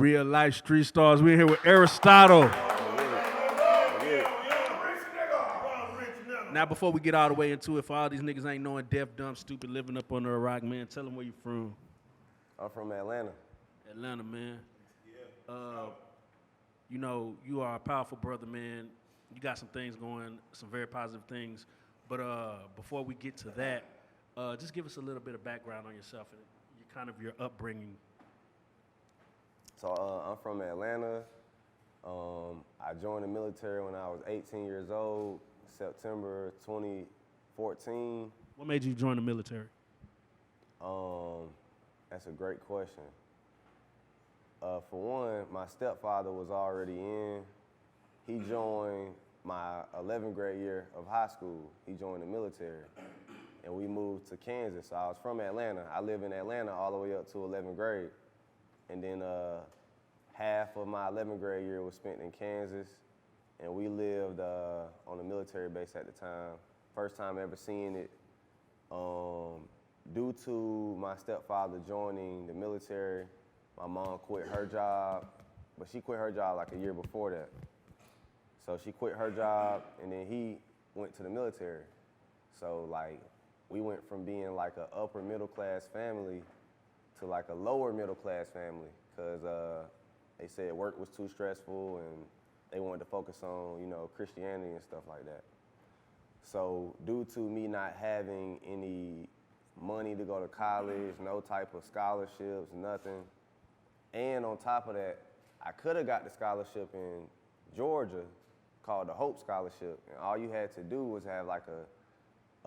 Real life street stars. We're here with Aristotle. Now, before we get all the way into it, for all these niggas ain't knowing, deaf, dumb, stupid, living up under a rock, man, tell them where you from. I'm from Atlanta. Atlanta, man. You know, you are a powerful brother, man. You got some things going, some very positive things. But before we get to that, just give us a little bit of background on yourself and your upbringing. So I'm from Atlanta. I joined the military when I was 18 years old, September 2014. What made you join the military? That's a great question. For one, my stepfather was already in. He joined my 11th grade year of high school. He joined the military, and we moved to Kansas. So I was from Atlanta. I lived in Atlanta all the way up to 11th grade. And then half of my 11th grade year was spent in Kansas, and we lived on a military base at the time. First time ever seeing it. Due to my stepfather joining the military, my mom quit her job, but she quit her job like a year before that. So she quit her job, and then he went to the military. So like, we went from being like an upper middle class family to like a lower middle class family, because they said work was too stressful and they wanted to focus on, you know, Christianity and stuff like that. So due to me not having any money to go to college, no type of scholarships, nothing, and on top of that, I could have got the scholarship in Georgia called the Hope Scholarship, and all you had to do was have like a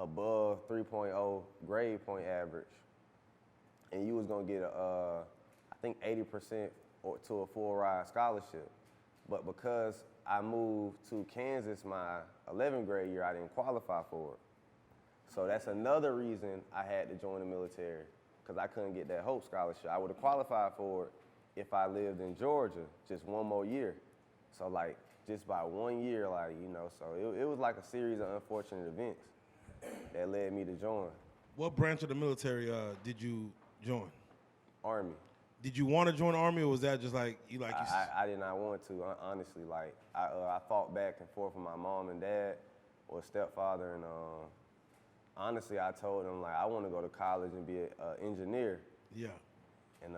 above 3.0 grade point average, and you was gonna get I think 80% or to a full ride scholarship. But because I moved to Kansas my 11th grade year, I didn't qualify for it. So that's another reason I had to join the military, because I couldn't get that Hope Scholarship. I would have qualified for it if I lived in Georgia just one more year. So like, just by 1 year, like, you know, so it was like a series of unfortunate events that led me to join. What branch of the military did you join? Army. Did you want to join the Army, or was that just like you like? I did not want to, honestly. Like, I fought back and forth with my mom and dad or stepfather, and honestly, I told them, like, I want to go to college and be an engineer. Yeah. And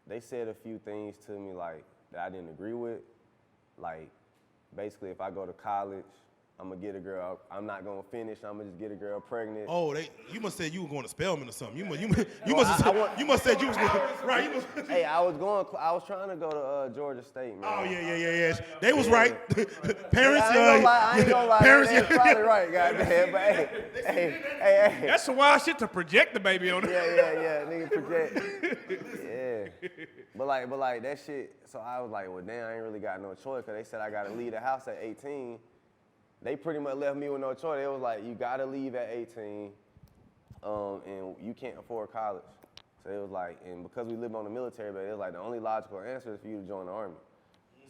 they said a few things to me, like, that I didn't agree with. Like, basically, if I go to college, I'm gonna get a girl. I'm not gonna finish. I'm gonna just get a girl pregnant. Oh, you must say you were going to Spelman or something. You must said you was going right. Hey, I was trying to go to Georgia State, man. Oh yeah. They was right. Parents, I ain't gonna lie. Parents, They're probably right, goddamn. But hey. That's some wild shit to project the baby on it. Yeah, nigga project. Yeah. But like that shit. So I was like, well, damn, I ain't really got no choice, because they said I gotta leave the house at 18. They pretty much left me with no choice. They was like, you gotta leave at 18, and you can't afford college. So it was like, and because we lived on the military base, it was like the only logical answer is for you to join the Army.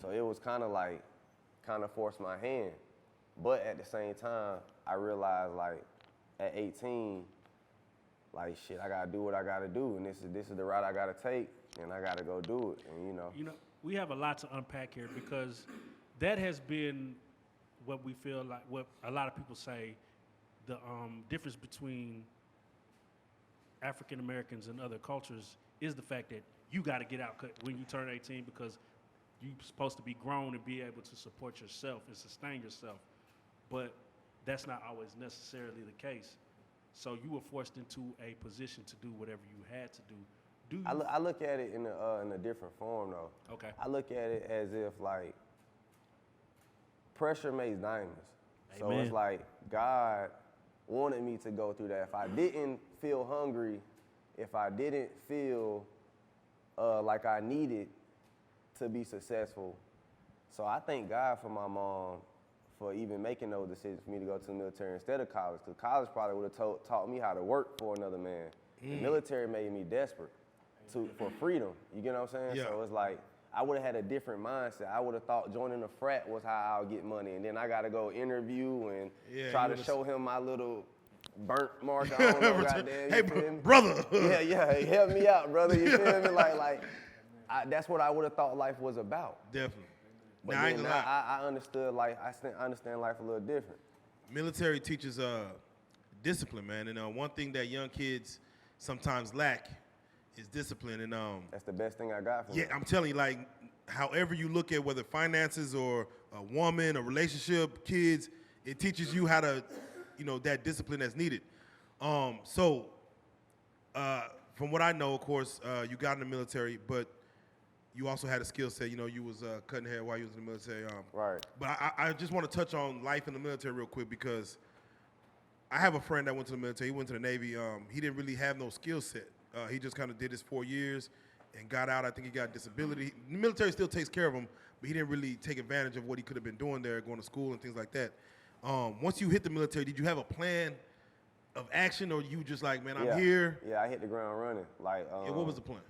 So it was kind of forced my hand. But at the same time, I realized, like, at 18, like, shit, I gotta do what I gotta do, and this is the route I gotta take, and I gotta go do it, and you know. You know, we have a lot to unpack here, because that has been what we feel like, what a lot of people say, the difference between African Americans and other cultures is the fact that you got to get out when you turn 18, because you're supposed to be grown and be able to support yourself and sustain yourself. But that's not always necessarily the case. So you were forced into a position to do whatever you had to do. I look at it in a different form, though. Okay. I look at it as if, like, pressure makes diamonds. Amen. So it's like God wanted me to go through that. If I didn't feel hungry, if I didn't feel like I needed to be successful. So I thank God for my mom for even making those decisions for me to go to the military instead of college, because college probably would have taught me how to work for another man. The military made me desperate for freedom. You get what I'm saying? Yeah. So it's like, I would have had a different mindset. I would have thought joining a frat was how I'll get money, and then I got to go interview and try to show him my little burnt mark. I don't know, goddamn. Hey, You feel me? brother. Yeah, help me out, brother. You feel me? That's what I would have thought life was about. Definitely. But Now, I ain't then gonna lie. I understood life. I understand life a little different. Military teaches discipline, man. And one thing that young kids sometimes lack is discipline. And That's the best thing I got from yeah, it. I'm telling you, like, however you look at whether finances or a woman, a relationship, kids, it teaches you how to, that discipline that's needed. From what I know, of course, you got in the military, but you also had a skill set. You was cutting hair while you was in the military. Right. But I just want to touch on life in the military real quick because I have a friend that went to the military. He went to the Navy. He didn't really have no skill set. He just kind of did his 4 years and got out. I think he got disability. The military still takes care of him, but he didn't really take advantage of what he could have been doing there, going to school and things like that. Once you hit the military, did you have a plan of action, or you just like, man, I'm here? Yeah, I hit the ground running. And what was the plan?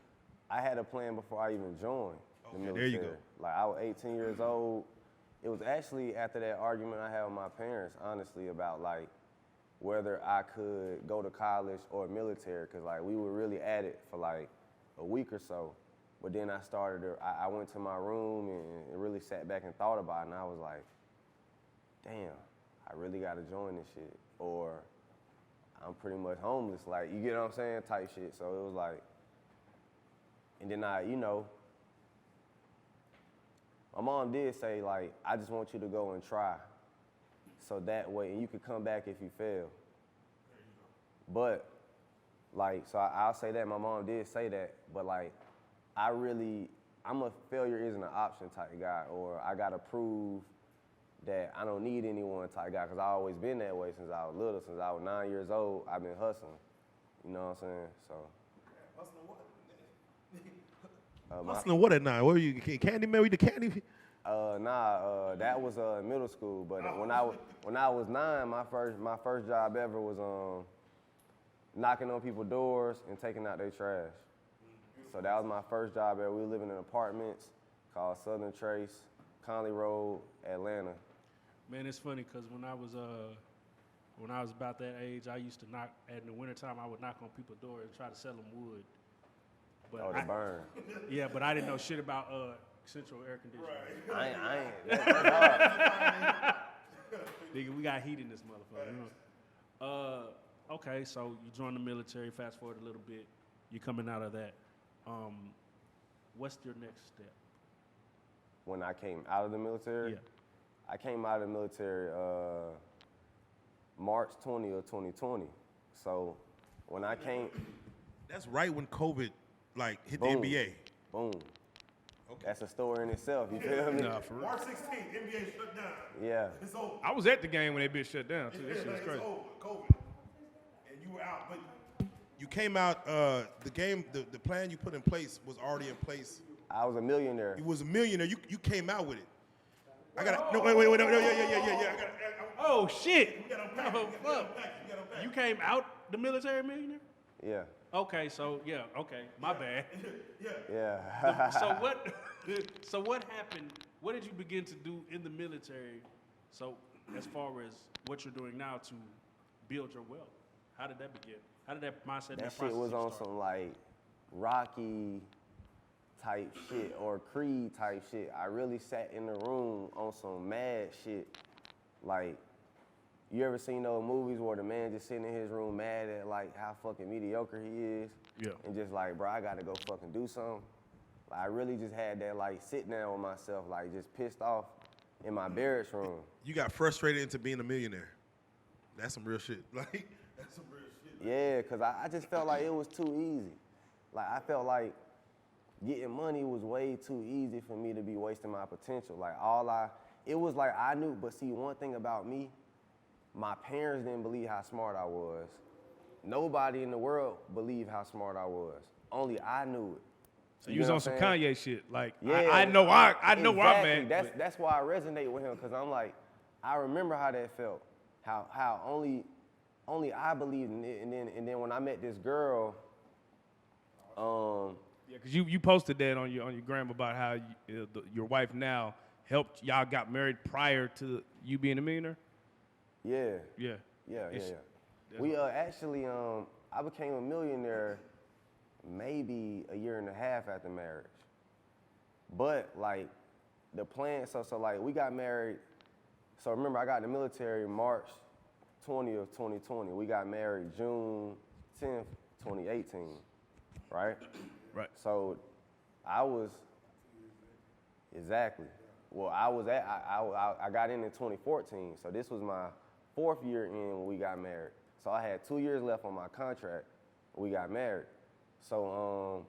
I had a plan before I even joined the Okay, military. there you go. Like, I was 18 years old. It was actually after that argument I had with my parents, honestly, about like whether I could go to college or military, because like we were really at it for like a week or so. But then I went to my room and really sat back and thought about it, and I was like, damn, I really got to join this shit, or I'm pretty much homeless, like, you get what I'm saying, type shit. So it was like, and then my mom did say, like, I just want you to go and try. So that way, and you could come back if you fail. But, like, so I'll say that, my mom did say that, but like, I'm a failure isn't an option type guy, or I gotta prove that I don't need anyone type guy, because I've always been that way since I was little. Since I was 9 years old, I've been hustling. You know what I'm saying? So. Hustling what at night? What were you, candy man? Were you the candy? That was middle school. But when I was 9, my first job ever was knocking on people's doors and taking out their trash. So that was my first job ever. We were living in apartments called Southern Trace, Conley Road, Atlanta. Man, it's funny because when I was about that age, I used to knock, in the wintertime, I would knock on people's doors and try to sell them wood. But The burn. Yeah, but I didn't know shit about central air conditioning. Right. I ain't. That's hard. Nigga, we got heat in this motherfucker. You know? Okay, so you joined the military. Fast forward a little bit, you're coming out of that. What's your next step? When I came out of the military? Yeah. I came out of the military March 20 of 2020. So when I came, That's right when COVID hit boom, the NBA. Boom. Okay. That's a story in itself. You feel me? Nah, for real. March 16th, NBA shut down. Yeah. It's over. I was at the game when that bitch shut down too. That shit was crazy. It's over, COVID. And you were out, but you came out. The game, the plan you put in place was already in place. I was a millionaire. You was a millionaire. You came out with it. I got no. Wait. No, yeah. Oh shit! You got unpack. Oh, fuck. You came out the military millionaire? Yeah. Okay, so yeah, okay, my bad. Yeah. So what happened? What did you begin to do in the military? So as far as what you're doing now to build your wealth, how did that begin? How did that mindset, That shit process was on start? some like Rocky type shit or Creed type shit. I really sat in the room on some mad shit. Like, you ever seen those movies where the man just sitting in his room mad at like how fucking mediocre he is? Yeah. And just like, bro, I gotta go fucking do something. Like, I really just had that like sit down with myself, like just pissed off in my barracks room. You got frustrated into being a millionaire. That's some real shit. Like, that's some real shit. Yeah, cause I just felt like it was too easy. Like, I felt like getting money was way too easy for me to be wasting my potential. Like, it was like I knew, but see, one thing about me, my parents didn't believe how smart I was. Nobody in the world believed how smart I was. Only I knew it. So you was on some Kanye shit. Like, Yeah, I know where I'm exactly. at. That's why I resonate with him, because I'm like, I remember how that felt. How only I believed in it, and then when I met this girl, Yeah, because you posted that on your gram about how your wife now helped y'all got married prior to you being a millionaire. yeah. Yeah. Yeah. We actually, I became a millionaire maybe a year and a half after marriage. But like the plan, so like we got married. So remember, I got in the military March 20th, 2020. We got married June 10th, 2018, right? Right. So I was, exactly. Well, I got in 2014, so this was my 4th year in when we got married. So I had 2 years left on my contract when we got married. So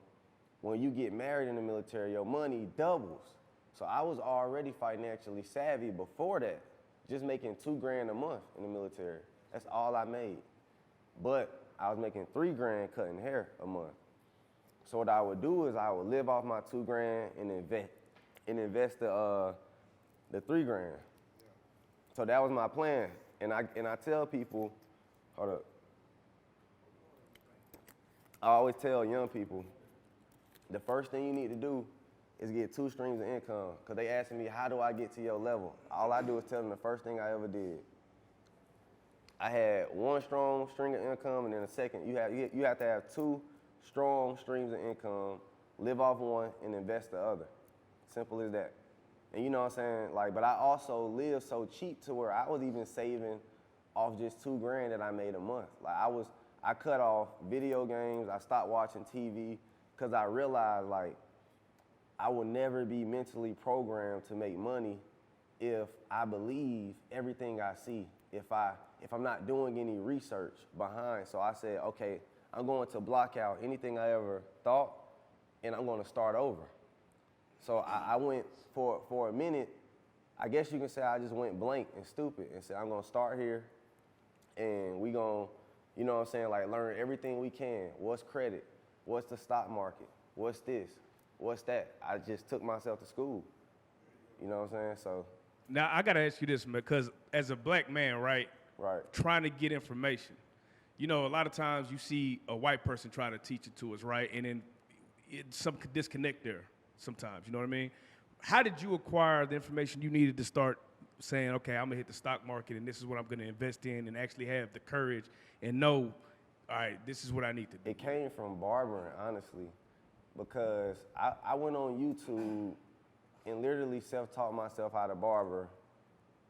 when you get married in the military, your money doubles. So I was already financially savvy before that, just making $2 grand a month in the military. That's all I made. But I was making $3 grand cutting hair a month. So what I would do is I would live off my $2 grand and invest the $3 grand. So that was my plan. And I tell people, hold up. I always tell young people, the first thing you need to do is get 2 streams of income. Cause they asking me, how do I get to your level? All I do is tell them the first thing I ever did. I had 1 strong string of income, and then a second. You have to have 2 strong streams of income, live off one, and invest the other. Simple as that. And you know what I'm saying? Like, but I also lived so cheap to where I was even saving off just $2 grand that I made a month. Like I cut off video games, I stopped watching TV, because I realized like I will never be mentally programmed to make money if I believe everything I see, if I'm not doing any research behind. So I said, okay, I'm going to block out anything I ever thought, and I'm going to start over. So I went for a minute, I guess you can say I just went blank and stupid and said, I'm going to start here, and we going to, you know what I'm saying, like learn everything we can. What's credit? What's the stock market? What's this? What's that? I just took myself to school. You know what I'm saying? So. Now, I got to ask you this, because as a black man, right, trying to get information, you know, a lot of times you see a white person trying to teach it to us, right, and then some disconnect there sometimes, you know what I mean? How did you acquire the information you needed to start saying, okay, I'm going to hit the stock market, and this is what I'm going to invest in, and actually have the courage and know, all right, this is what I need to do? It came from barbering, honestly, because I went on YouTube and literally self-taught myself how to barber,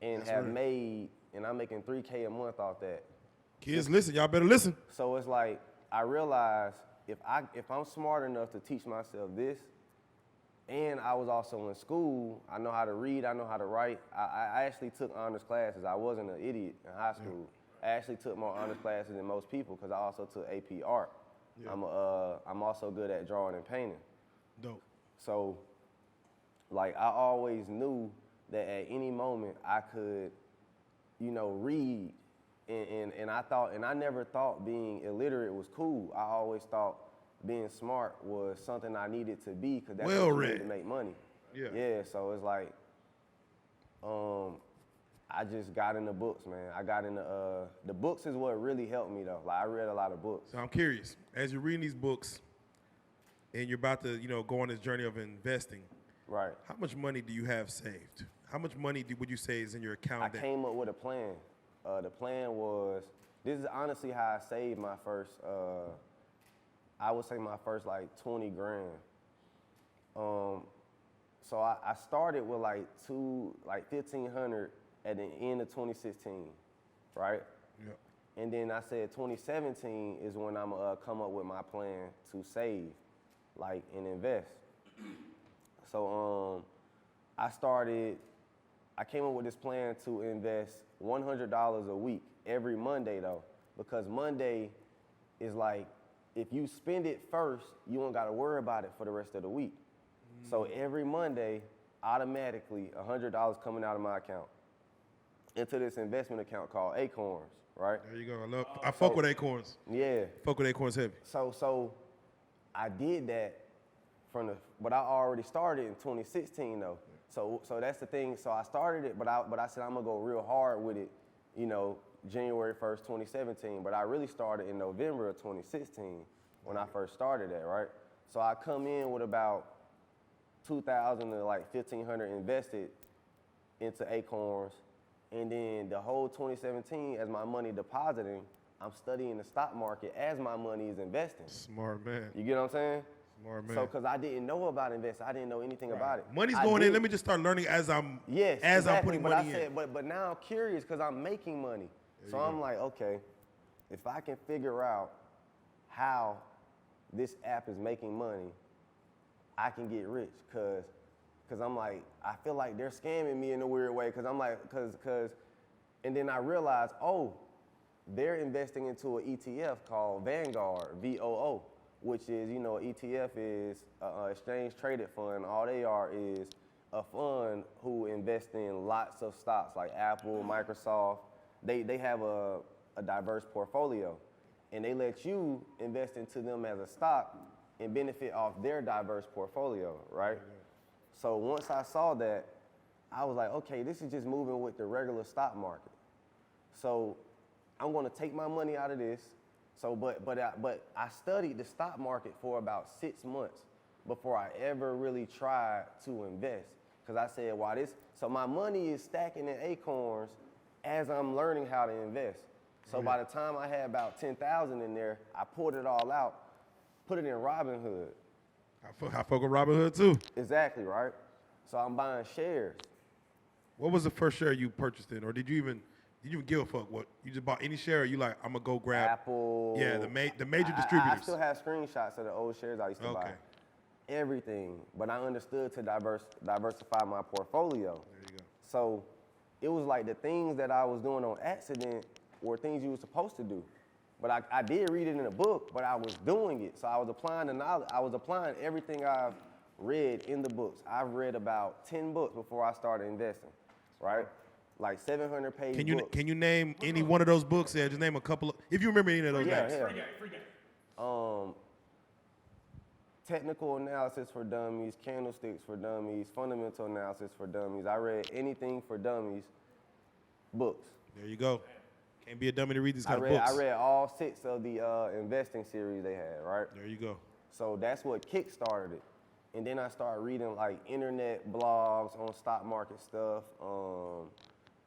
and I'm making $3K a month off that. Kids, listen, y'all better listen. So it's like, I realized if I'm smart enough to teach myself this, and I was also in school, I know how to read, I know how to write. I actually took honors classes. I wasn't an idiot in high school. I actually took more honors classes than most people because I also took AP art. Yeah. I'm also good at drawing and painting. Dope. So, like, I always knew that at any moment I could, you know, read, and I never thought being illiterate was cool. I always thought being smart was something I needed to be, because that's what you need to make money. Yeah. Yeah. So it's like, I just got in the books, man. I got in the books is what really helped me though. Like I read a lot of books. So I'm curious, as you're reading these books and you're about to, you know, go on this journey of investing. Right. How much money do you have saved? How much money would you say is in your account? I came up with a plan. The plan was, this is honestly how I saved my first, I would say my first like 20 grand. So I started with like 1,500 at the end of 2016, right? Yeah. And then I said 2017 is when I'm gonna come up with my plan to save, like, and invest. So I came up with this plan to invest $100 a week every Monday though, because Monday is like, if you spend it first, you don't gotta worry about it for the rest of the week. So every Monday, automatically, $100 coming out of my account into this investment account called Acorns, right? There you go. I fuck with Acorns. Yeah. Fuck with Acorns heavy. So I did that but I already started in 2016 though. So that's the thing. So I started it, but I said I'm gonna go real hard with it, you know, January 1st, 2017. But I really started in November of 2016 when I first started that, right? So I come in with about 2,000 to like 1,500 invested into Acorns, and then the whole 2017, as my money depositing, I'm studying the stock market as my money is investing. Smart man. You get what I'm saying? Smart man. So, because I didn't know about investing, I didn't know anything about it. Money's going in. Let me just start learning as I'm I'm putting money in. But now I'm curious because I'm making money. So I'm like, okay, if I can figure out how this app is making money, I can get rich. Cause I'm like, I feel like they're scamming me in a weird way. Cause I'm like, and then I realized, oh, they're investing into an ETF called Vanguard, VOO, which is, you know, ETF is an exchange traded fund. All they are is a fund who invest in lots of stocks like Apple, Microsoft. They have a diverse portfolio, and they let you invest into them as a stock and benefit off their diverse portfolio, right? So once I saw that, I was like, okay, this is just moving with the regular stock market. So I'm gonna take my money out of this. So, but I studied the stock market for about 6 months before I ever really tried to invest. Cause I said, so my money is stacking in Acorns as I'm learning how to invest. So by the time I had about 10,000 in there, I pulled it all out, put it in Robinhood. I fuck with Robinhood too. Exactly, right? So I'm buying shares. What was the first share you purchased in, or did you even give a fuck? What, you just bought any share, or you like, I'm gonna go grab Apple. Yeah, the major distributors. I still have screenshots of the old shares I used to buy. Everything, but I understood to diversify my portfolio. There you go. So it was like the things that I was doing on accident were things you were supposed to do. But I did read it in a book, but I was doing it. So I was applying the knowledge. I was applying everything I've read in the books. I've read about 10 books before I started investing, right? Like 700-page books. Can you name any one of those books? Yeah, just name a couple of, if you remember any of those names. Free game. Technical analysis for dummies, candlesticks for dummies, fundamental analysis for dummies. I read anything for dummies books. There you go. Can't be a dummy to read these kind of books. I read all 6 of the investing series they had, right? There you go. So that's what kick-started it. And then I started reading like internet blogs on stock market stuff.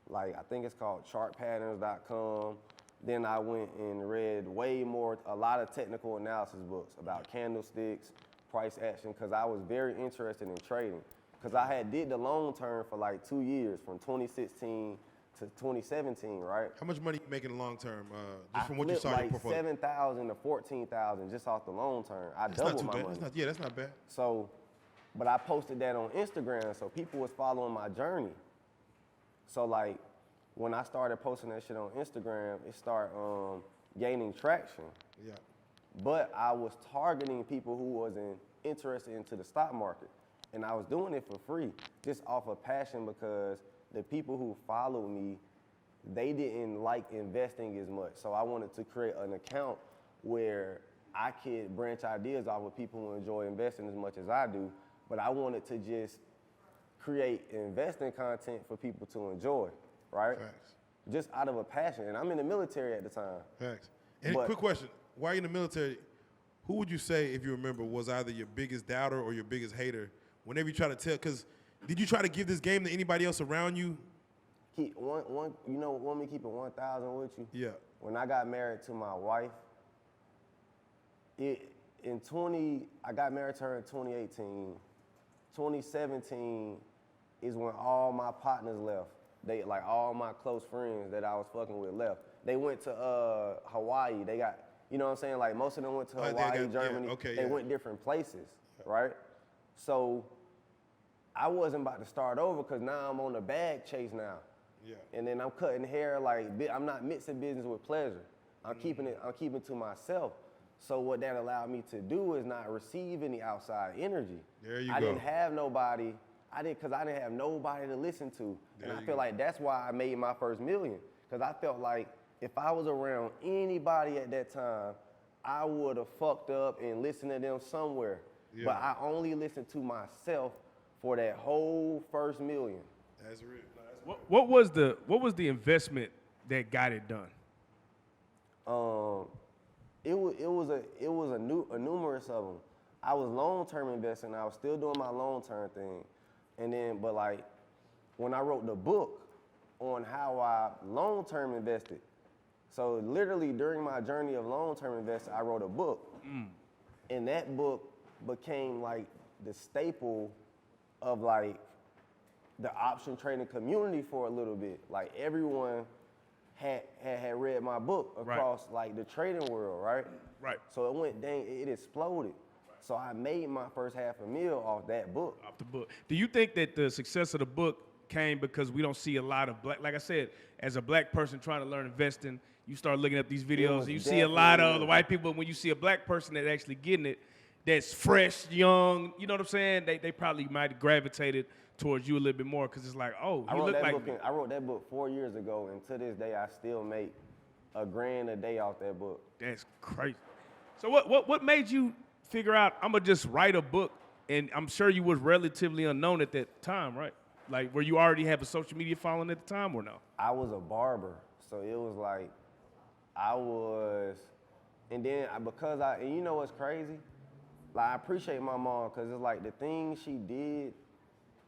Like I think it's called chartpatterns.com. Then I went and read a lot of technical analysis books about candlesticks, price action, because I was very interested in trading. Because I had did the long term for like 2 years, from 2016 to 2017, right? How much money you making long term, just from what you saw in your portfolio? Like 7,000 to 14,000 just off the long term. I doubled my money. That's not bad. So, but I posted that on Instagram, so people was following my journey. So like, when I started posting that shit on Instagram, it started gaining traction. Yeah. But I was targeting people who wasn't interested into the stock market. And I was doing it for free, just off of passion, because the people who followed me, they didn't like investing as much. So I wanted to create an account where I could branch ideas off of people who enjoy investing as much as I do, but I wanted to just create investing content for people to enjoy, right? Facts. Just out of a passion. And I'm in the military at the time. Facts. And quick question, while you're in the military, who would you say, if you remember, was either your biggest doubter or your biggest hater whenever you try to tell, because did you try to give this game to anybody else around you? Want me to keep it 1,000 with you? Yeah. When I got married to my wife, I got married to her in 2018. 2017 is when all my partners left. They, like, all my close friends that I was fucking with left. They went to Hawaii. They got, you know what I'm saying? Like, most of them went to Hawaii, Germany. Yeah, they went different places, right? So I wasn't about to start over because now I'm on the bag chase now. Yeah. And then I'm cutting hair, like, I'm not mixing business with pleasure. I'm keeping it to myself. So what that allowed me to do is not receive any outside energy. There you go. I didn't have nobody, because I didn't have nobody to listen to. And I feel like that's why I made my first million. Because I felt like if I was around anybody at that time, I would have fucked up and listened to them somewhere. Yeah. But I only listened to myself for that whole first million. That's real. What was the investment that got it done? It was a numerous of them. I was long-term investing. I was still doing my long-term thing. And then, but like, when I wrote the book on how I long-term invested, So literally during my journey of long-term investing, I wrote a book. And that book became like the staple of like the option trading community for a little bit. Like everyone had read my book across like the trading world, right? Right. So it went, it exploded. So I made my first $500,000 off that book. Off the book. Do you think that the success of the book came because we don't see a lot of black, like I said, as a black person trying to learn investing, you start looking at these videos and you see a lot of the white people. When you see a black person that actually getting it, that's fresh, young, you know what I'm saying? They probably might have gravitated towards you a little bit more because it's like, oh, he look like me. I wrote that book 4 years ago, and to this day, I still make $1,000 a day off that book. That's crazy. So what made you figure out, I'm going to just write a book? And I'm sure you was relatively unknown at that time, right? Like, were you already have a social media following at the time or no? I was a barber, so it was like, and then and you know what's crazy? Like, I appreciate my mom, because it's like the things she did,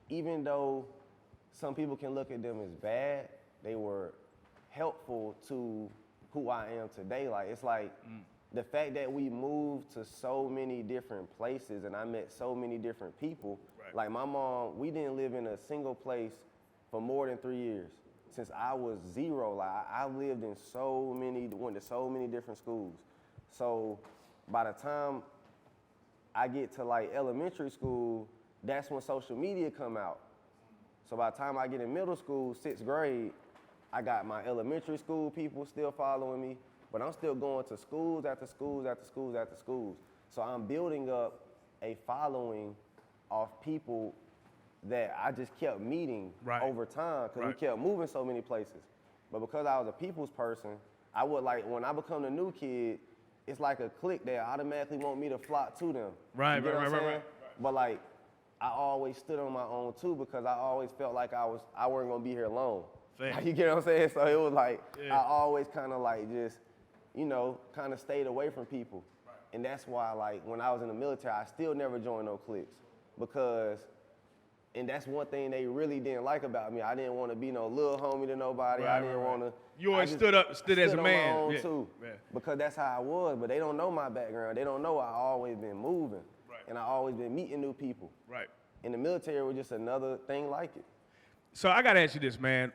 even though some people can look at them as bad, they were helpful to who I am today. Like, it's like the fact that we moved to so many different places and I met so many different people. Right. Like my mom, we didn't live in a single place for more than 3 years. Since I was 0, like I lived in went to so many different schools. So by the time I get to like elementary school, that's when social media come out. So by the time I get in middle school, 6th grade, I got my elementary school people still following me, but I'm still going to schools after schools after schools after schools. So I'm building up a following of people that I just kept meeting over time because we kept moving so many places. But because I was a people's person, I would like, when I become the new kid, it's like a clique that automatically want me to flock to them. Right. But like, I always stood on my own too because I always felt like I wasn't gonna be here alone. Like, you get what I'm saying? So it was like, I always kind of like just, kind of stayed away from people. Right. And that's why like when I was in the military, I still never joined no cliques and that's one thing they really didn't like about me. I didn't want to be no little homie to nobody. I didn't want to. You always stood as a man. On my own too, because that's how I was. But they don't know my background. They don't know I always been moving, and I always been meeting new people. Right. And the military was just another thing like it. So I gotta ask you this, man.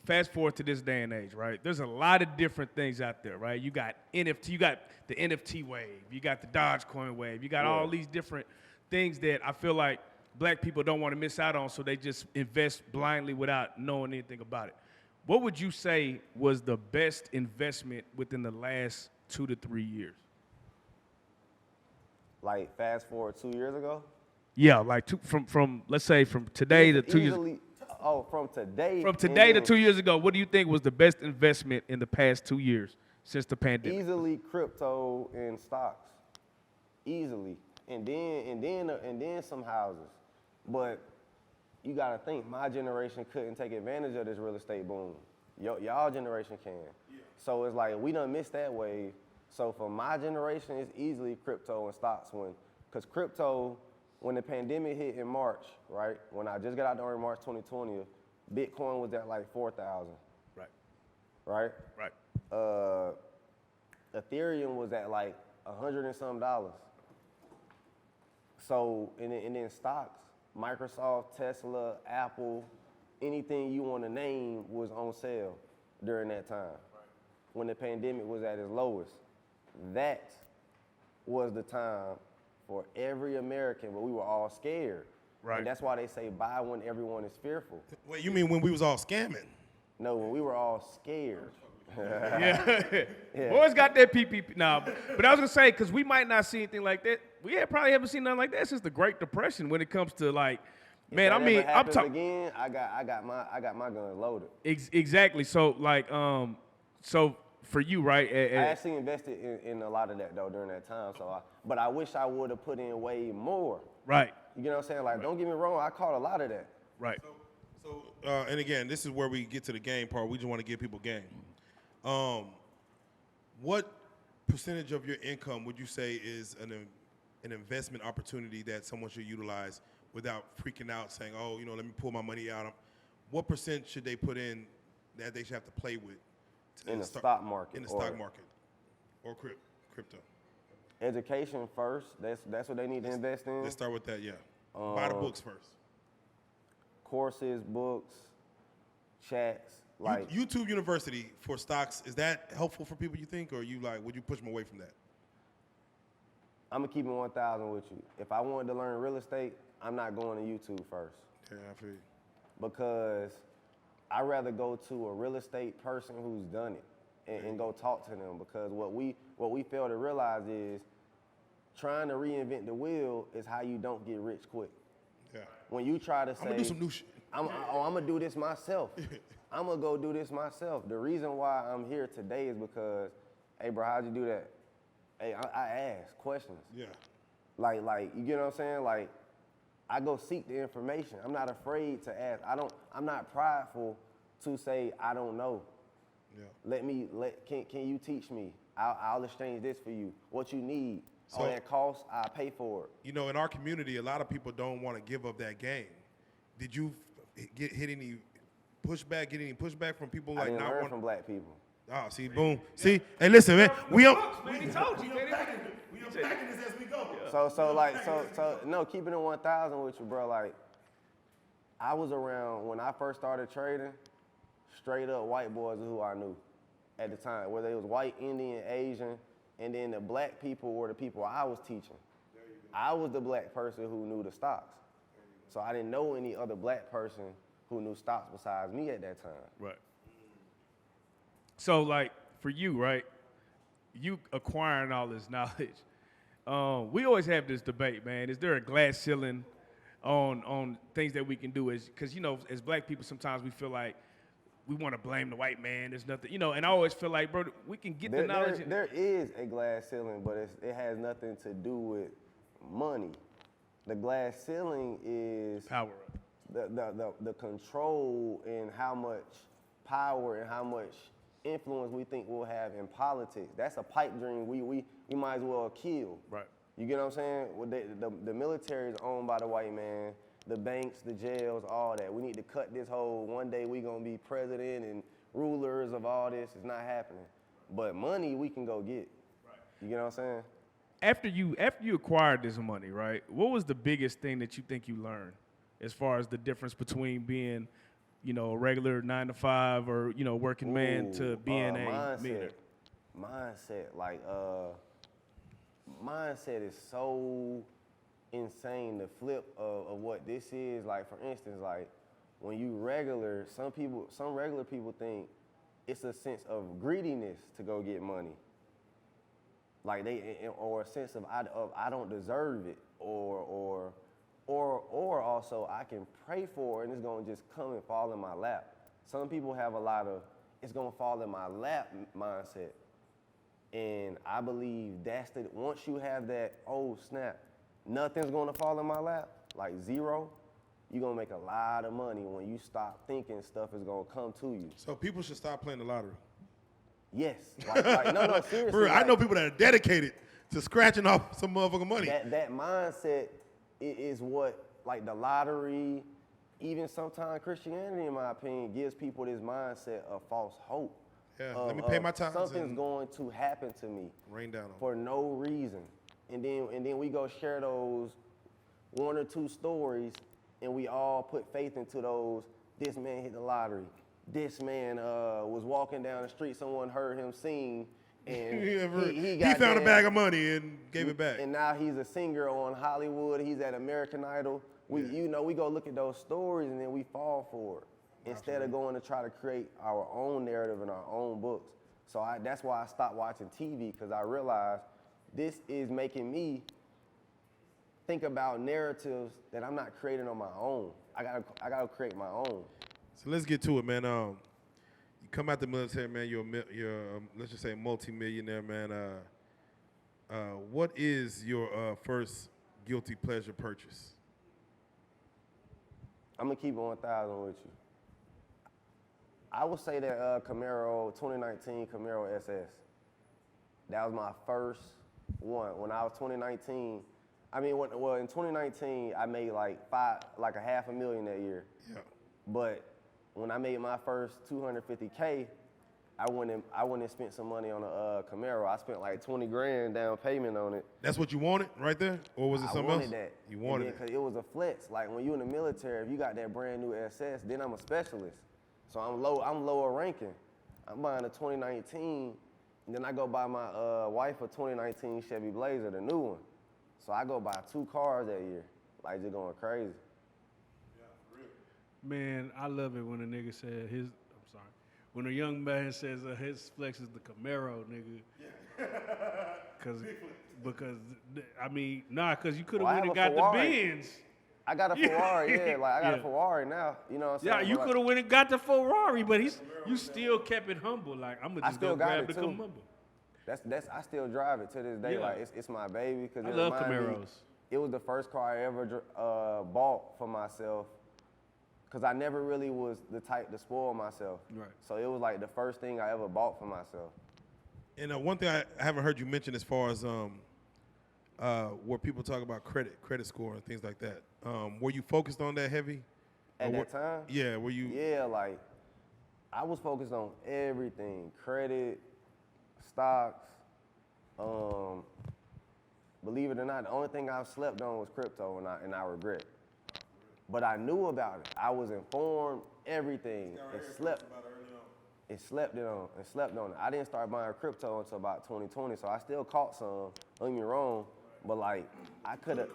Fast forward to this day and age, right? There's a lot of different things out there, right? You got NFT, you got the NFT wave, you got the Dogecoin wave, you got all these different things that I feel like black people don't want to miss out on, so they just invest blindly without knowing anything about it. What would you say was the best investment within the last 2 to 3 years? Like fast forward 2 years ago? Yeah, like from let's say from today to 2 years. Oh, from today. From today to 2 years ago, what do you think was the best investment in the past 2 years since the pandemic? Easily crypto and stocks. Easily. And then some houses. But you gotta think, my generation couldn't take advantage of this real estate boom. Y'all generation can. Yeah. So it's like, we done missed that wave. So for my generation, it's easily crypto and stocks because crypto, when the pandemic hit in March, right? When I just got out there in March 2020, Bitcoin was at like 4,000. Right? Right. Ethereum was at like $100 and some. So, and then stocks, Microsoft, Tesla, Apple, anything you want to name was on sale during that time. When the pandemic was at its lowest. That was the time for every American, but we were all scared. Right. And that's why they say buy when everyone is fearful. Wait, you mean when we was all scamming? No, when we were all scared. Yeah. Boys got that PPP. No, but I was gonna say, because we might not see anything like that. We probably haven't seen nothing like that since the Great Depression when it comes to like, man, I mean, I'm talking again. I got my gun loaded. Exactly. So like, so for you, right? I actually invested in a lot of that though during that time. But I wish I would have put in way more. Right. You know what I'm saying? Like, don't get me wrong. I caught a lot of that. Right. So and again, this is where we get to the game part. We just want to give people game. What percentage of your income would you say is an investment opportunity that someone should utilize without freaking out, saying, "Oh, let me pull my money out"? What percent should they put in that they should have to play with in the stock market. In the stock market or crypto. Education first. That's what they need to invest in. Let's start with that, yeah. Buy the books first. Courses, books, chats. Like YouTube University for stocks, is that helpful for people, you think, or would you push them away from that? I'm gonna keep it 1,000 with you. If I wanted to learn real estate, I'm not going to YouTube first. Yeah, I feel you. Because I'd rather go to a real estate person who's done it and go talk to them. Because what we fail to realize is trying to reinvent the wheel is how you don't get rich quick. Yeah. When you try to say, I'm gonna do some new shit. I'm gonna do this myself. I'm gonna go do this myself. The reason why I'm here today is because, hey, bro, how'd you do that? Hey, I ask questions. Yeah. Like, you get what I'm saying? Like, I go seek the information. I'm not afraid to ask. I'm not prideful to say I don't know. Yeah. Can you teach me? I'll exchange this for you. What you need. So, all that cost, I'll pay for it. You know, in our community, a lot of people don't want to give up that game. Did you get any pushback from people I like didn't not learn want from black people? Oh, see, boom. See, hey, listen, man. We Man, he told you. unpacking this as we go. No, keeping it 1,000 with you, bro. Like, I was around when I first started trading. Straight up, white boys are who I knew at the time, whether it was white, Indian, Asian, and then the black people were the people I was teaching. I was the black person who knew the stocks, so I didn't know any other black person who knew stocks besides me at that time. Right. So, like, for you, right, you acquiring all this knowledge, we always have this debate, man. Is there a glass ceiling on things that we can do? Because, you know, as black people, sometimes we feel like we want to blame the white man. There's nothing, you know, and I always feel like, bro, we can get the knowledge. There is a glass ceiling, but it has nothing to do with money. The glass ceiling is Power. The control and how much power and how much influence we think we'll have in politics. That's a pipe dream we might as well kill. Right. You get what I'm saying? Well, the military is owned by the white man, the banks, the jails, all that. We need to cut this whole one day we gonna be president and rulers of all this. It's not happening. But money we can go get. Right. You get what I'm saying? After you acquired this money, right, what was the biggest thing that you think you learned as far as the difference between being, you know, a regular 9-to-5 or, you know, working man to being a millionaire? Mindset is so insane, the flip of what this is. Like, for instance, like when you regular, some regular people think it's a sense of greediness to go get money. Like or a sense of I don't deserve it, or also I can pray for it and it's gonna just come and fall in my lap. Some people have a lot of it's gonna fall in my lap mindset. And I believe once you have that, oh snap, nothing's gonna fall in my lap, like zero, you're gonna make a lot of money when you stop thinking stuff is gonna come to you. So people should stop playing the lottery. Yes. No, seriously. Bro, I know people that are dedicated to scratching off some motherfucking money. That mindset is what, like the lottery, even sometimes Christianity, in my opinion, gives people this mindset of false hope. Yeah, let me pay my tithes. Something's going to happen to me. Rain down on for no reason. And then we go share those one or two stories and we all put faith into those. This man hit the lottery. This man was walking down the street, someone heard him sing, and he found a bag of money and gave it back. And now he's a singer on Hollywood. He's at American Idol. We go look at those stories and then we fall for it instead of going to try to create our own narrative in our own books. So that's why I stopped watching TV, because I realized this is making me think about narratives that I'm not creating on my own. I gotta create my own. So let's get to it, man. You come out the military, man. You're let's just say multi-millionaire, man. What is your first guilty pleasure purchase? I'm gonna keep it 1,000 with you. I would say that 2019 Camaro SS. That was my first one. When I was 2019, in 2019 I made like $500,000 that year. Yeah. But when I made my first $250K, I went and spent some money on a Camaro. I spent like 20 grand down payment on it. That's what you wanted right there? Or was it something else? I wanted that. You wanted it. Because it was a flex. Like when you in the military, if you got that brand new SS, then I'm a specialist. So I'm lower ranking. I'm buying a 2019, and then I go buy my wife a 2019 Chevy Blazer, the new one. So I go buy 2 cars that year. Like just going crazy. Man, I love it when a nigga said his. I'm sorry. When a young man says his flex is the Camaro, nigga. Because I mean, because you could have went and got the Benz. I got a Ferrari, yeah. Like I got a Ferrari now. You know what I'm saying? Yeah, you could have went and got the Ferrari, but you still kept it humble. Like I'm gonna just go grab the Camaro. That's I still drive it to this day. Yeah. Like it's my baby. Cause I love Camaros. It was the first car I ever bought for myself. Cause I never really was the type to spoil myself. Right. So it was like the first thing I ever bought for myself. And one thing I haven't heard you mention as far as where people talk about credit score and things like that. Were you focused on that heavy? At that time? Yeah, were you? Yeah, like I was focused on everything. Credit, stocks. Believe it or not, the only thing I've slept on was crypto, and I regret. But I knew about it. I was informed, everything, and slept on it. I didn't start buying crypto until about 2020, so I still caught some, don't get me wrong, but like I could have,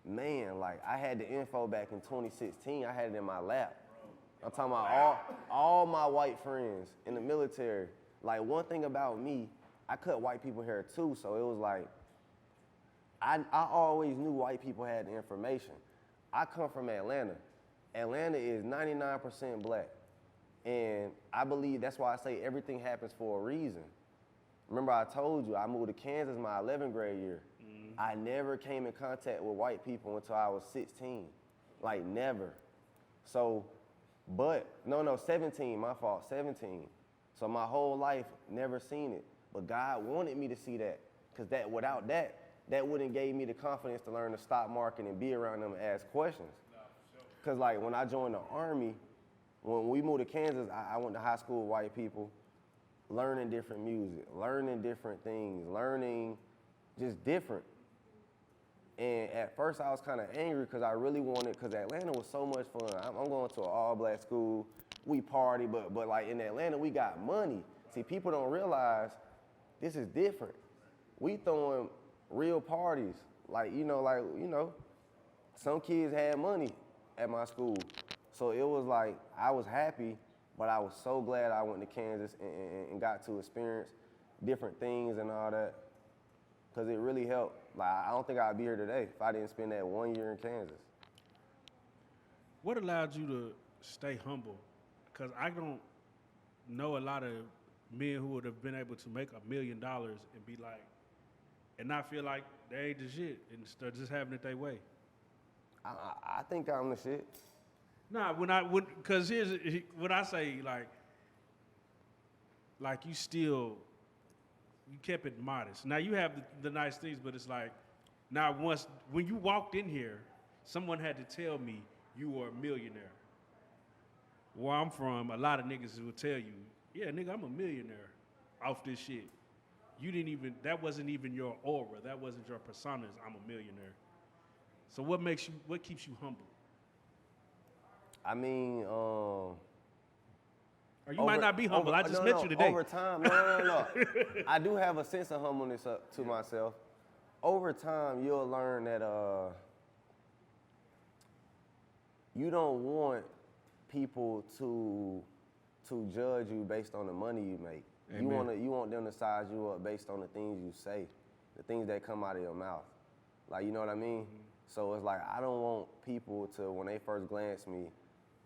like I had the info back in 2016, I had it in my lap. I'm talking about all my white friends in the military. Like one thing about me, I cut white people hair too, so it was like, I always knew white people had the information. I come from Atlanta. Atlanta is 99% black. And I believe that's why I say everything happens for a reason. Remember I told you, I moved to Kansas my 11th grade year. Mm-hmm. I never came in contact with white people until I was 16. Like never. So, 17, my fault, 17. So my whole life, never seen it. But God wanted me to see that. Because without that wouldn't gave me the confidence to learn the stock market and be around them and ask questions. Because like when I joined the Army, when we moved to Kansas, I went to high school with white people, learning different music, learning different things, learning just different. And at first I was kind of angry because I really wanted, because Atlanta was so much fun. I'm going to an all-black school, we party, but like in Atlanta, we got money. See, people don't realize this is different. We throwing real parties, some kids had money at my school. So it was like, I was happy, but I was so glad I went to Kansas and got to experience different things and all that, because it really helped. Like, I don't think I'd be here today if I didn't spend that 1 year in Kansas. What allowed you to stay humble? Because I don't know a lot of men who would have been able to make $1 million and be like, and not feel like they ain't the shit and start just having it their way. I think I'm the shit. Nah, because here's what I say, like you kept it modest. Now you have the nice things, but it's like, now when you walked in here, someone had to tell me you were a millionaire. Where I'm from, a lot of niggas will tell you, yeah, nigga, I'm a millionaire off this shit. That wasn't even your aura. That wasn't your persona. I'm a millionaire. So what keeps you humble? I mean, or you might not be humble. I just met you today. Over time, no. I do have a sense of humbleness to myself. Over time, you'll learn that you don't want people to judge you based on the money you make. Amen. You want them to size you up based on the things you say, the things that come out of your mouth. Like, you know what I mean? Mm-hmm. So it's like, I don't want people to, when they first glance me,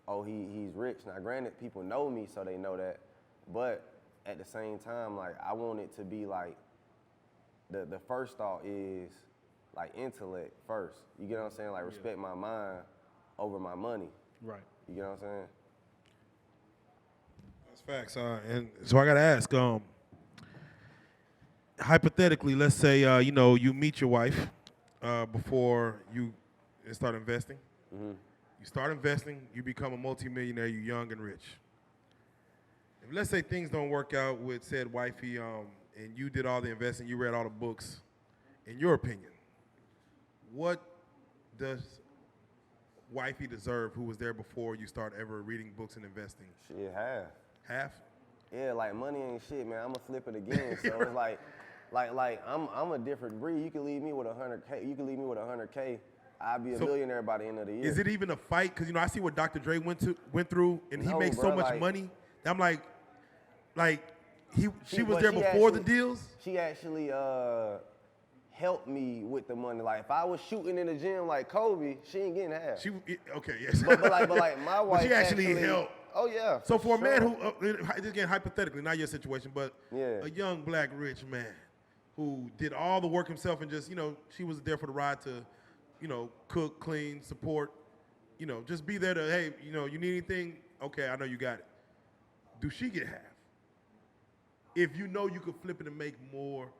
oh, he's rich. Now, granted, people know me, so they know that. But at the same time, like, I want it to be like, the first thought is, like, intellect first. You get what I'm saying? Like, respect my mind over my money. Right. You get what I'm saying? That's facts. And so I got to ask, hypothetically, let's say, you meet your wife before you start investing. Mm-hmm. You start investing, you become a multimillionaire, you're young and rich. If let's say things don't work out with said wifey, and you did all the investing, you read all the books, in your opinion, what does wifey deserve who was there before you start ever reading books and investing? Shit, half. Half? Yeah, like money ain't shit, man. I'ma flip it again. So it's like I'm a different breed. You can leave me with 100K. You can leave me with 100K. I'll be a millionaire by the end of the year. Is it even a fight? Because I see what Dr. Dre went through, and he makes so much money. I'm like she was there before the deals. She actually helped me with the money. Like if I was shooting in the gym like Kobe, she ain't getting half. Okay, yes. But like my wife. But she actually helped. Oh yeah. So for a man who, again hypothetically, not your situation, but yeah, a young black rich man who did all the work himself and just she was there for the ride to, cook, clean, support, just be there to hey, you need anything? Okay, I know you got it. Do she get half? If you could flip it and make more,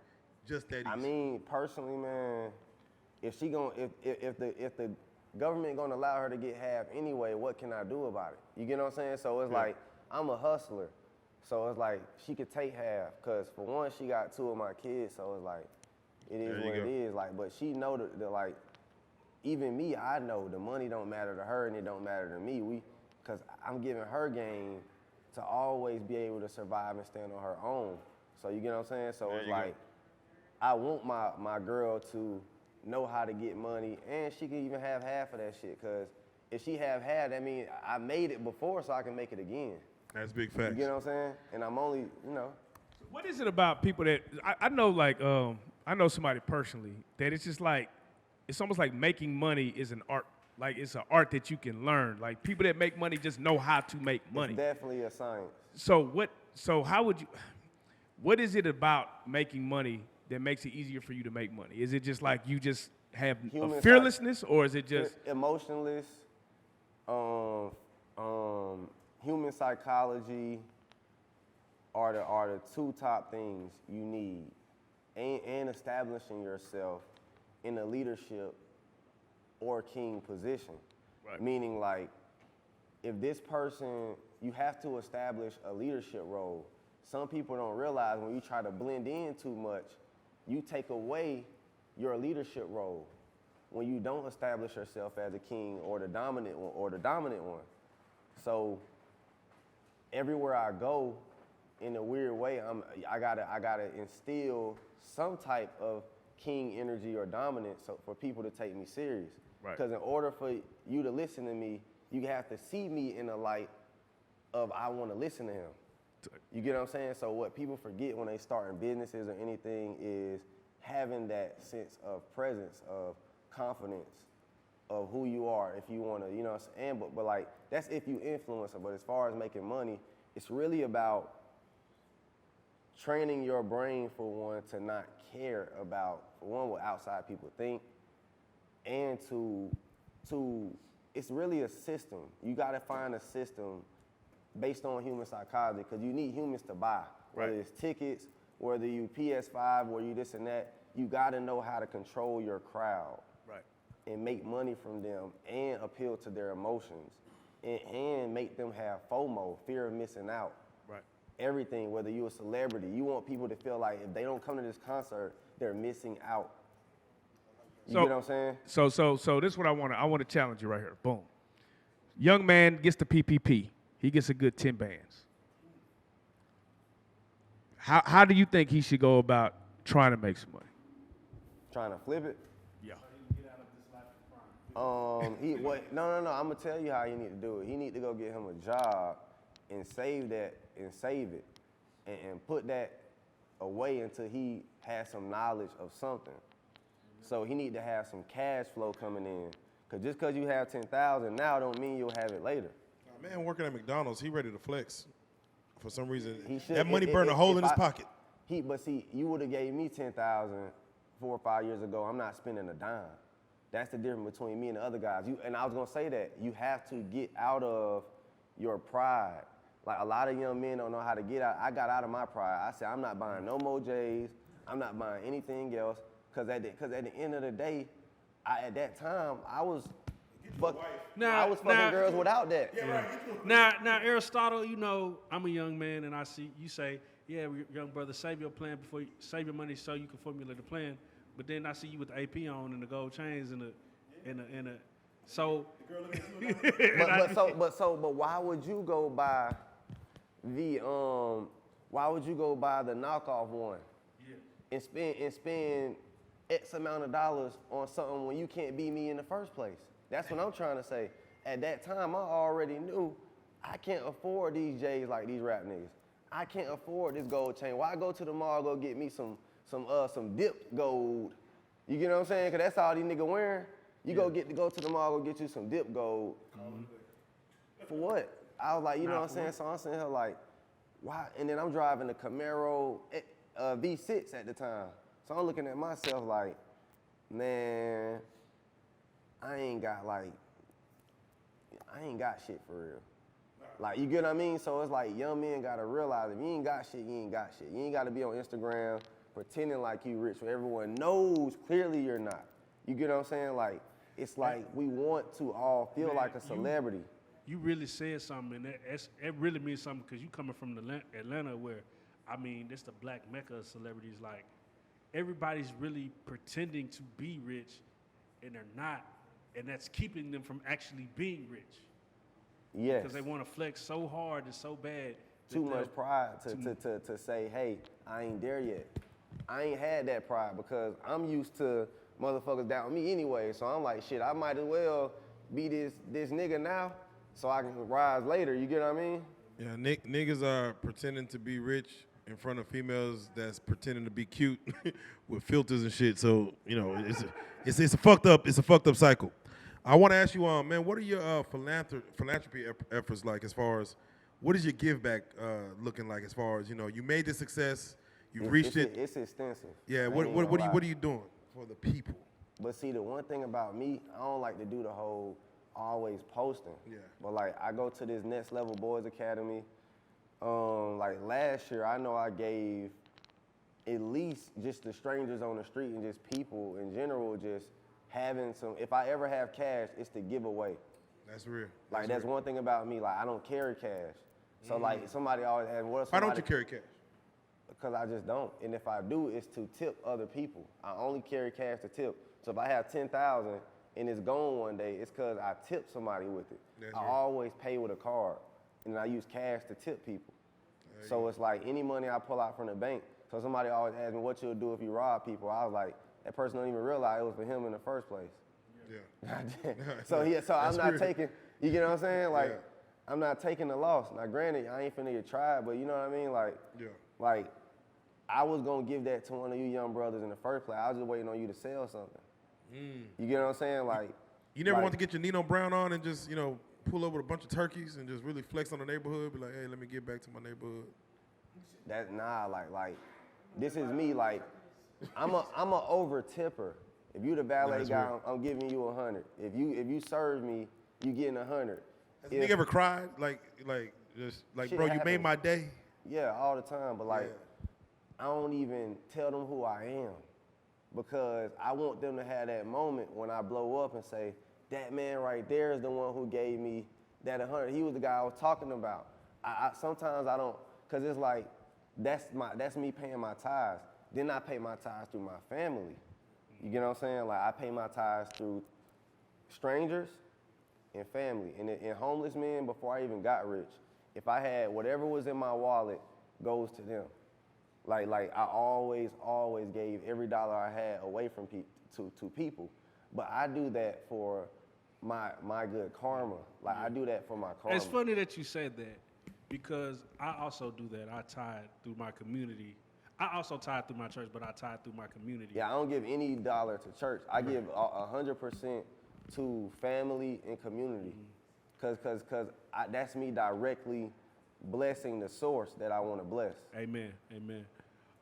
just that easy. I mean, personally, man, if the government gonna allow her to get half anyway, what can I do about it? You get what I'm saying? So it's like, I'm a hustler. So it's like, she could take half, cause for one, she got 2 of my kids, so it's like, it is what it is. Like, but she know that like, even me, I know the money don't matter to her and it don't matter to me. Cause I'm giving her game to always be able to survive and stand on her own. So you get what I'm saying? So it's like, I want my girl to know how to get money, and she can even have half of that shit, because if she have half, that means I made it before, so I can make it again. That's big facts. You get what I'm saying? And I'm only, What is it about people that, I know I know somebody personally that it's just like, it's almost like making money is an art. Like it's an art that you can learn. Like people that make money just know how to make money. It's definitely a science. What is it about making money that makes it easier for you to make money? Is it just like you just have a fearlessness, or is it just emotionless? Human psychology are the 2 top things you need, and establishing yourself in a leadership or king position. Right. Meaning like, if this person, you have to establish a leadership role. Some people don't realize when you try to blend in too much, you take away your leadership role when you don't establish yourself as a king or the dominant one. So everywhere I go, in a weird way, I gotta instill some type of king energy or dominance for people to take me serious. Right. Because in order for you to listen to me, you have to see me in the light of I want to listen to him. You get what I'm saying? So what people forget when they start in businesses or anything is having that sense of presence, of confidence, of who you are, if you want to, what I'm saying? But like, that's if you influence them. But as far as making money, it's really about training your brain, for one, to not care about, for one, what outside people think, and to it's really a system. You got to find a system based on human psychology, because you need humans to buy, whether it's tickets, whether you PS5, whether you this and that. You got to know how to control your crowd, and make money from them, and appeal to their emotions, and make them have FOMO, fear of missing out. Everything, whether you're a celebrity, you want people to feel like if they don't come to this concert, they're missing out. You get what I'm saying? So this is what I want to challenge you right here. Boom. Young man gets the PPP. He gets a good 10 bands. How do you think he should go about trying to make some money? Trying to flip it? Yeah. No. I'm gonna tell you how he need to do it. He need to go get him a job and save that and save it and put that away until he has some knowledge of something. So he need to have some cash flow coming in. Cause just cause you have 10,000 now don't mean you'll have it later. Man working at McDonald's, he ready to flex. For some reason, he should, that money burned a hole in his pocket. But see, you would have gave me 10,000 4 or 5 years ago. I'm not spending a dime. That's the difference between me and the other guys. And I was gonna say that you have to get out of your pride. Like a lot of young men don't know how to get out. I got out of my pride. I said, I'm not buying no more J's. I'm not buying anything else. Cause at the end of the day, at that time, I was Now, I was fucking girls without that. Now, Aristotle, you know, I'm a young man, and I see you say, yeah, young brother, save your plan before you save your money so you can formulate a plan. But then I see you with the AP on and the gold chains and the so. But why would you go buy the why would you go buy the knockoff one and spend X amount of dollars on something when you can't beat me in the first place? That's what I'm trying to say. At that time, I already knew I can't afford these J's like these rap niggas. I can't afford this gold chain. Why go to the mall go get me some dipped gold? You get what I'm saying? Cause that's all these niggas wearing. You go to the mall, go get you some dip gold. For what? I was like, you know what I'm saying? So I'm sitting here like, why? And then I'm driving a Camaro V6 at the time. So I'm looking at myself like, man, I ain't got shit for real. Like, you get what I mean? So it's like young men gotta realize if you ain't got shit, you ain't got shit. You ain't gotta be on Instagram pretending like you rich when everyone knows clearly you're not. You get what I'm saying? Like, it's like we want to all feel like a celebrity. You really said something, and it really means something because you coming from Atlanta where, I mean, it's the black mecca of celebrities. Like, everybody's really pretending to be rich, and they're not, and that's keeping them from actually being rich. Yes. Because they want to flex so hard and so bad. Too much pride to say, hey, I ain't there yet. I ain't had that pride because I'm used to motherfuckers down with me anyway. So I'm like, shit, I might as well be this nigga now so I can rise later. You get what I mean? Yeah, niggas are pretending to be rich in front of females that's pretending to be cute with filters and shit. So, you know, it's a fucked up cycle. I want to ask you, man, what are your philanthropy efforts like as far as, what is your give back looking like as far as, you know, you made the success, you've reached it. It's extensive. Yeah, what are you doing for the people? But see, the one thing about me, I don't like to do the whole always posting. Yeah. But like, I go to this Next Level Boys Academy. Like last year, I know I gave at least just the strangers on the street and just people in general just having some, if I ever have cash, it's to give away. That's real. That's one thing about me, like I don't carry cash. So like somebody always asks, why don't you carry cash? Because I just don't. And if I do, it's to tip other people. I only carry cash to tip. So if I have 10,000 and it's gone one day, it's because I tipped somebody with it. That's I right. always pay with a card, and I use cash to tip people. So it's like any money I pull out from the bank. So somebody always asks me, what you'll do if you rob people? I was like, that person don't even realize it was for him in the first place. Yeah. So I'm not taking, you get what I'm saying? Like, Yeah. I'm not taking the loss. Now granted, I ain't finna get tried, but you know what I mean? Like, like, I was gonna give that to one of you young brothers in the first place. I was just waiting on you to sell something. You get what I'm saying? Like, you never want to get your Nino Brown on and just, you know, pull up with a bunch of turkeys and just really flex on the neighborhood, be like, hey, let me get back to my neighborhood. Like, this is me, like, I'm a over tipper. If you the valet guy, I'm giving you 100. If you serve me, you getting 100. Has a nigga ever cried? Like, bro, you made my day? Yeah, all the time, but like, I don't even tell them who I am because I want them to have that moment when I blow up and say, that man right there is the one who gave me that 100. He was the guy I was talking about. Sometimes I don't, cause it's like, that's me paying my tithes. Then I pay my tithes through my family. You get what I'm saying? Like, I pay my tithes through strangers and family. And homeless men, before I even got rich, if I had whatever was in my wallet goes to them. Like I always gave every dollar I had away from to people. But I do that for my good karma. Like, I do that for my karma. It's funny that you said that because I also do that. I tithe through my community. I also tithe through my church, but I tithe through my community. Yeah, I don't give any dollar to church. I give 100% to family and community. Cause that's me directly blessing the source that I want to bless. Amen.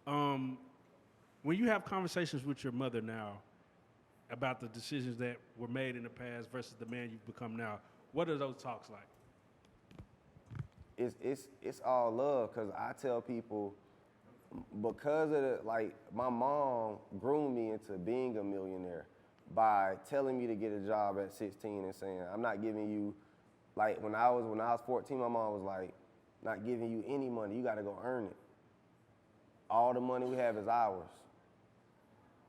When you have conversations with your mother now about the decisions that were made in the past versus the man you've become now, what are those talks like? It's all love, cause I tell people, because of my mom groomed me into being a millionaire, by telling me to get a job at 16 and saying, I'm not giving you, like when I was 14, my mom was like, not giving you any money, you gotta go earn it. All the money we have is ours.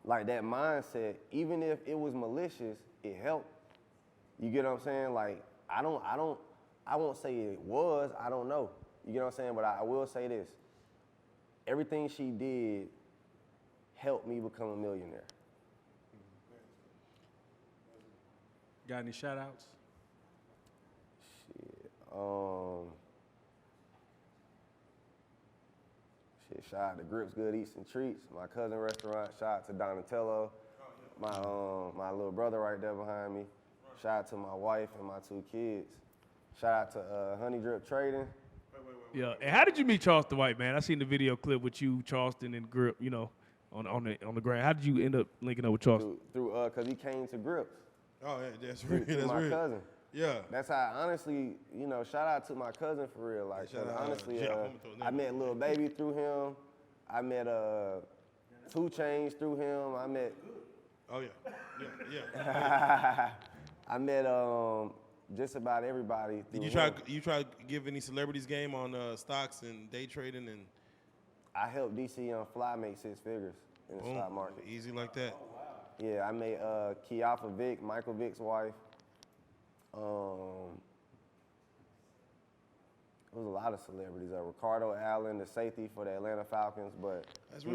Like that mindset, even if it was malicious, it helped. You get what I'm saying? Like, I won't say it was, I don't know. You get what I'm saying? But I will say this. Everything she did helped me become a millionaire. Got any shout outs? Shout out to Grips Good Eats and Treats, my cousin restaurant. Shout out to Donatello, my little brother right there behind me. Shout out to my wife and my 2 kids. Shout out to Honey Drip Trading. Yeah, and how did you meet Charleston White, man? I seen the video clip with you, Charleston, and Grip, you know, on the ground. How did you end up linking up with Charleston? Through cause he came to Grips. Oh, yeah, that's real. Through That's my real. cousin. Yeah. That's how, honestly, you know, shout out to my cousin for real. Like, Shout out, honestly, yeah, I met Lil Baby through him. I met 2 Chainz through him. I met. Oh yeah. I met just about everybody. Did through you him. try to give any celebrities game on stocks and day trading and? I helped DC Young Fly make 6 figures in the stock market. Easy like that. Yeah, I made Kiafa Vick, Michael Vick's wife. There was a lot of celebrities. Ricardo Allen, the safety for the Atlanta Falcons, but That's he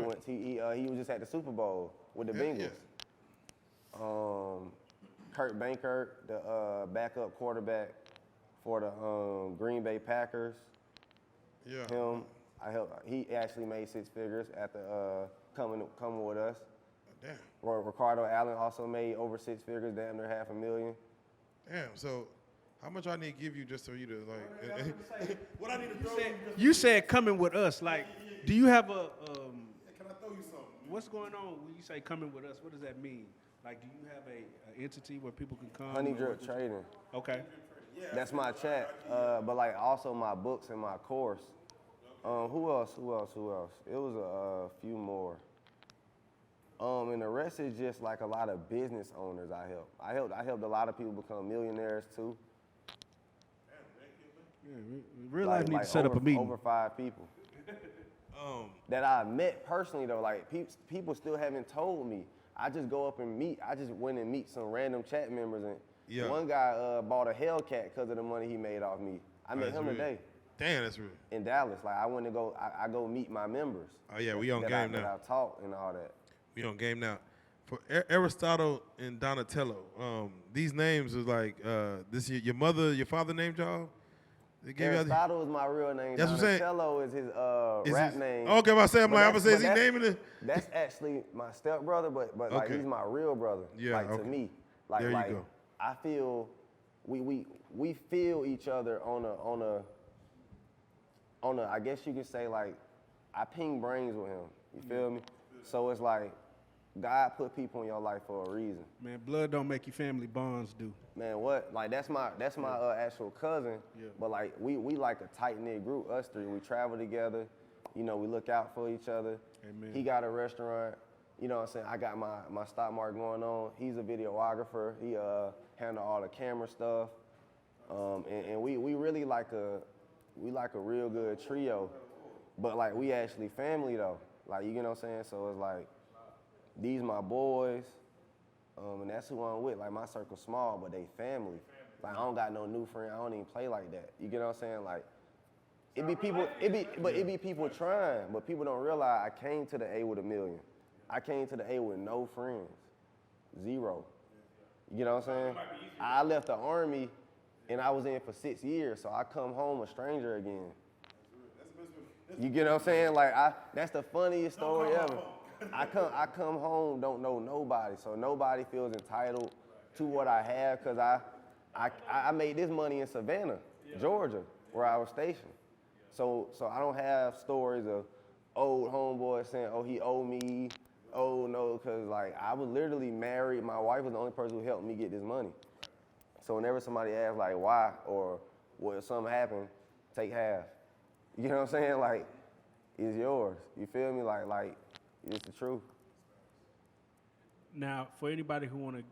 right. he was just at the Super Bowl with the Bengals. Kurt Bankert, the backup quarterback for the Green Bay Packers. Yeah. Him, I helped. He actually made 6 figures after coming with us. Damn. Ricardo Allen also made over 6 figures, damn near $500,000. Damn. So, how much I need to give you just for you to like? What I need to throw you? You said coming with us. Like, do you have a? Can I throw you something? What's going on when you say coming with us? What does that mean? Like, do you have a entity where people can come? Honey Drip Trading. Okay. That's my chat. But like also my books and my course. Who else? It was a few more. And the rest is just like a lot of business owners I helped a lot of people become millionaires too. Yeah, Reallyfe need to set up a meeting. Over 5 people. That I met personally though, like people still haven't told me. I just go up and meet. I just went and meet some random chat members, and one guy bought a Hellcat because of the money he made off me. I met him today. Damn, that's real. In Dallas, like I went to go. I go meet my members. Oh yeah, we on game now. That I taught and all that. We on game now. For Aristotle and Donatello, these names is like this. Your father named y'all. They gave Aristotle is my real name. That's what I'm saying. Donatello is his rap name. Okay, I say I'm like, I'm gonna say, is he naming it? That's actually my stepbrother, but like he's my real brother. Yeah, like to me, like there you go. I feel we feel each other on a I guess you could say like I ping brains with him. You feel me? So it's like God put people in your life for a reason. Man, blood don't make your family, bonds do. Man, what? Like that's my actual cousin. Yeah. But like we like a tight knit group, us 3. We travel together. You know, we look out for each other. Amen. He got a restaurant. You know what I'm saying? I got my stock market going on. He's a videographer. He handle all the camera stuff. And we really like a real good trio. But like we actually family though. Like you know what I'm saying? So it's like these my boys, and that's who I'm with. Like my circle's small, but they family. Like I don't got no new friend. I don't even play like that. You get what I'm saying? Like it be people trying, but people don't realize I came to the A with $1 million. I came to the A with no friends, 0. You know what I'm saying? I left the army, and I was in for 6 years, so I come home a stranger again. You get what I'm saying? Like that's the funniest story ever. I come home, don't know nobody, so nobody feels entitled to what I have because I made this money in Savannah, Georgia, where I was stationed. So I don't have stories of old homeboys saying, oh, he owed me, oh no, because like I was literally married. My wife was the only person who helped me get this money. So whenever somebody asks like why or what, if something happened, take half. You know what I'm saying? Like, it's yours. You feel me? Like it's the truth. Now, for anybody who want to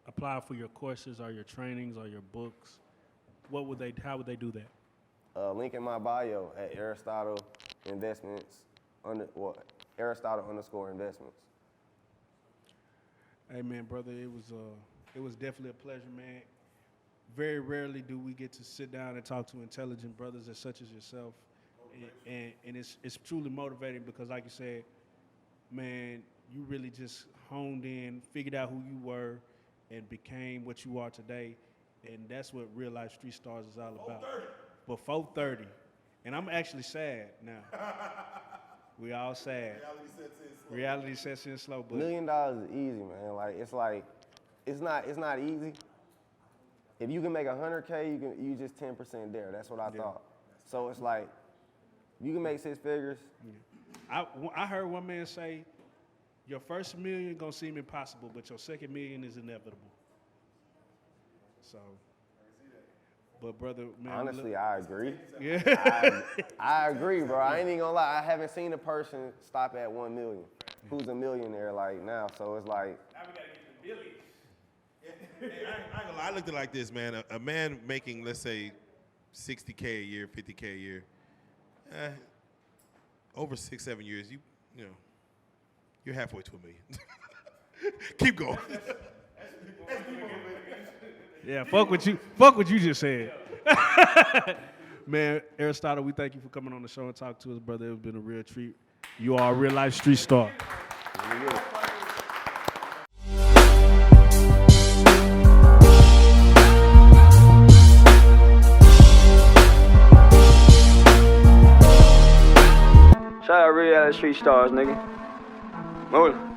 apply for your courses or your trainings or your books, how would they do that? Link in my bio at Aristotle Investments, Aristotle _ Investments. Hey man, brother, it was definitely a pleasure, man. Very rarely do we get to sit down and talk to intelligent brothers as such as yourself, and it's truly motivating because, like you said, man, you really just honed in, figured out who you were, and became what you are today, and that's what Real Life Street Stars is all about. But 4:30, and I'm actually sad now. We all sad. Reality sets in slow. But $1 million is easy, man. It's not easy. If you can make 100K, you just 10% there. That's what I thought. So it's like, you can make 6 figures. Yeah. I heard one man say, your first million gonna seem impossible, but your second million is inevitable. So, but brother, man. Honestly, I agree. Yeah. I agree, bro. I ain't even gonna lie. I haven't seen a person stop at 1 million who's a millionaire like now. So it's like. Now we gotta get the billions. Hey, I ain't gonna lie. I looked at it like this, man. A man making, let's say, 60K a year, 50K a year, over 6-7 years, you know, you're halfway to $1 million. Keep going. Yeah, fuck what you just said. Man, Aristotle, we thank you for coming on the show and talking to us, brother. It's been a real treat. You are a Real Life Street Star. Shout out Real Life Street Stars, nigga. Moving.